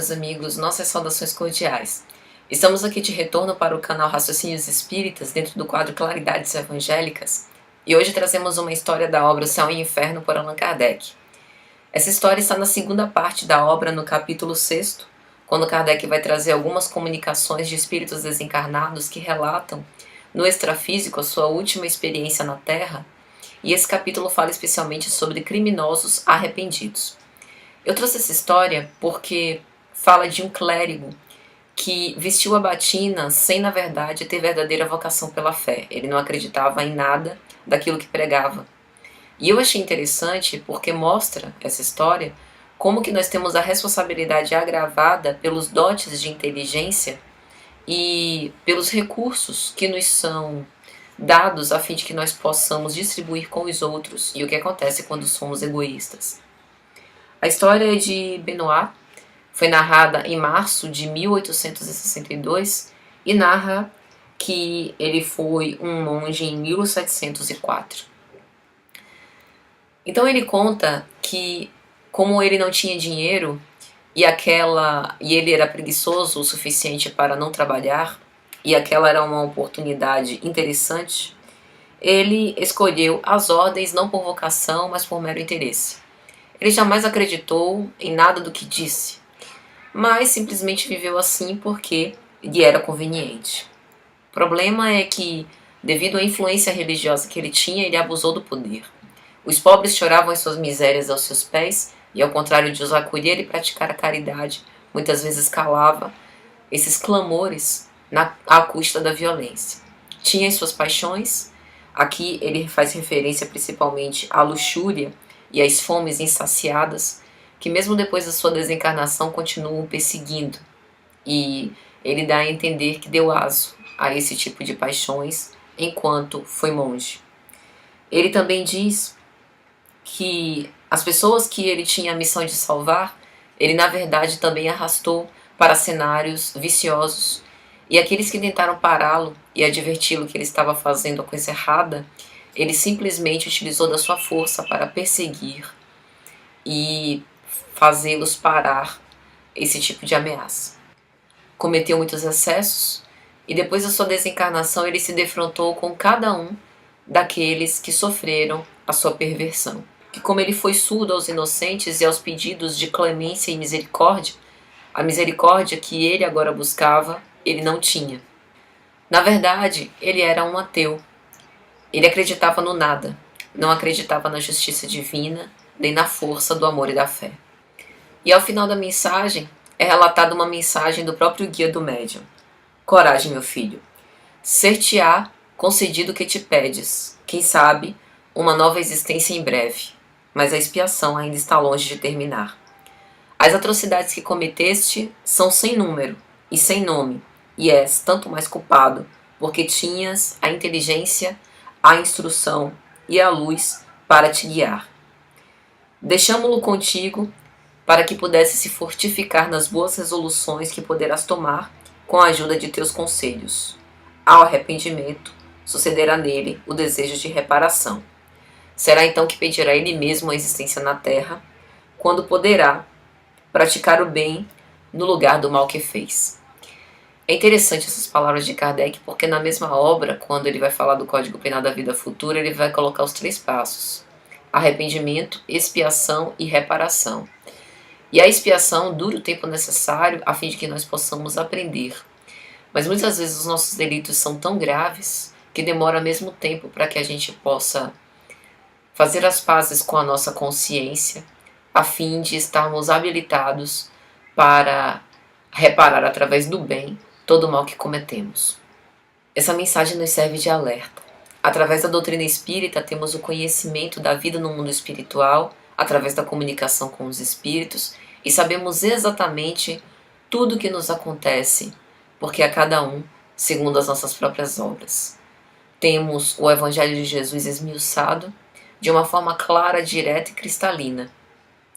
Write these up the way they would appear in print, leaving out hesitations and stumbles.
meus amigos, nossas saudações cordiais. Estamos aqui de retorno para o canal Raciocínios Espíritas, dentro do quadro Claridades Evangélicas, e hoje trazemos uma história da obra O Céu e o Inferno por Allan Kardec. Essa história está na segunda parte da obra, no capítulo 6, quando Kardec vai trazer algumas comunicações de espíritos desencarnados que relatam, no extrafísico, a sua última experiência na Terra, e esse capítulo fala especialmente sobre criminosos arrependidos. Eu trouxe essa história porque fala de um clérigo que vestiu a batina sem, na verdade, ter verdadeira vocação pela fé. Ele não acreditava em nada daquilo que pregava. E eu achei interessante porque mostra essa história como que nós temos a responsabilidade agravada pelos dotes de inteligência e pelos recursos que nos são dados a fim de que nós possamos distribuir com os outros, e o que acontece quando somos egoístas. A história de Benoit foi narrada em março de 1862 e narra que ele foi um monge em 1704. Então ele conta que, como ele não tinha dinheiro e ele era preguiçoso o suficiente para não trabalhar, e aquela era uma oportunidade interessante, ele escolheu as ordens não por vocação, mas por mero interesse. Ele jamais acreditou em nada do que disse, mas simplesmente viveu assim porque lhe era conveniente. O problema é que, devido à influência religiosa que ele tinha, ele abusou do poder. Os pobres choravam as suas misérias aos seus pés, e ao contrário de os acolher e praticar a caridade, muitas vezes calava esses clamores à custa da violência. Tinha as suas paixões. Aqui ele faz referência principalmente à luxúria e as fomes insaciadas, que mesmo depois da sua desencarnação continuam perseguindo, e ele dá a entender que deu aso a esse tipo de paixões enquanto foi monge. Ele também diz que as pessoas que ele tinha a missão de salvar, ele na verdade também arrastou para cenários viciosos, e aqueles que tentaram pará-lo e adverti-lo que ele estava fazendo a coisa errada, ele simplesmente utilizou da sua força para perseguir e fazê-los parar esse tipo de ameaça. Cometeu muitos excessos e depois da sua desencarnação ele se defrontou com cada um daqueles que sofreram a sua perversão. Que como ele foi surdo aos inocentes e aos pedidos de clemência e misericórdia, a misericórdia que ele agora buscava, ele não tinha. Na verdade, ele era um ateu. Ele acreditava no nada, não acreditava na justiça divina, nem na força do amor e da fé. E ao final da mensagem, é relatada uma mensagem do próprio guia do médium. Coragem, meu filho. Ser-te-á concedido o que te pedes. Quem sabe, uma nova existência em breve. Mas a expiação ainda está longe de terminar. As atrocidades que cometeste são sem número e sem nome, e és tanto mais culpado, porque tinhas a inteligência, a instrução e a luz para te guiar. Deixamo-lo contigo para que pudesse se fortificar nas boas resoluções que poderás tomar com a ajuda de teus conselhos. Ao arrependimento, sucederá nele o desejo de reparação. Será então que pedirá ele mesmo a existência na terra, quando poderá praticar o bem no lugar do mal que fez. É interessante essas palavras de Kardec, porque na mesma obra, quando ele vai falar do Código Penal da Vida Futura, ele vai colocar os 3 passos: arrependimento, expiação e reparação. E a expiação dura o tempo necessário a fim de que nós possamos aprender. Mas muitas vezes os nossos delitos são tão graves que demora mesmo tempo para que a gente possa fazer as pazes com a nossa consciência, a fim de estarmos habilitados para reparar através do bem todo o mal que cometemos. Essa mensagem nos serve de alerta. Através da doutrina espírita temos o conhecimento da vida no mundo espiritual, através da comunicação com os espíritos, e sabemos exatamente tudo o que nos acontece, porque a cada um, segundo as nossas próprias obras. Temos o Evangelho de Jesus esmiuçado de uma forma clara, direta e cristalina,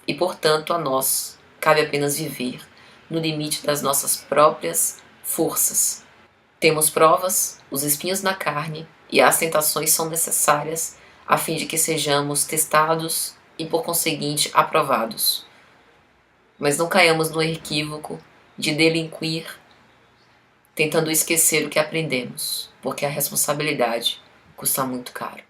e portanto a nós cabe apenas viver no limite das nossas próprias forças. Temos provas, os espinhos na carne, e as tentações são necessárias a fim de que sejamos testados e por conseguinte aprovados. mas não caiamos no equívoco de delinquir tentando esquecer o que aprendemos, porque a responsabilidade custa muito caro.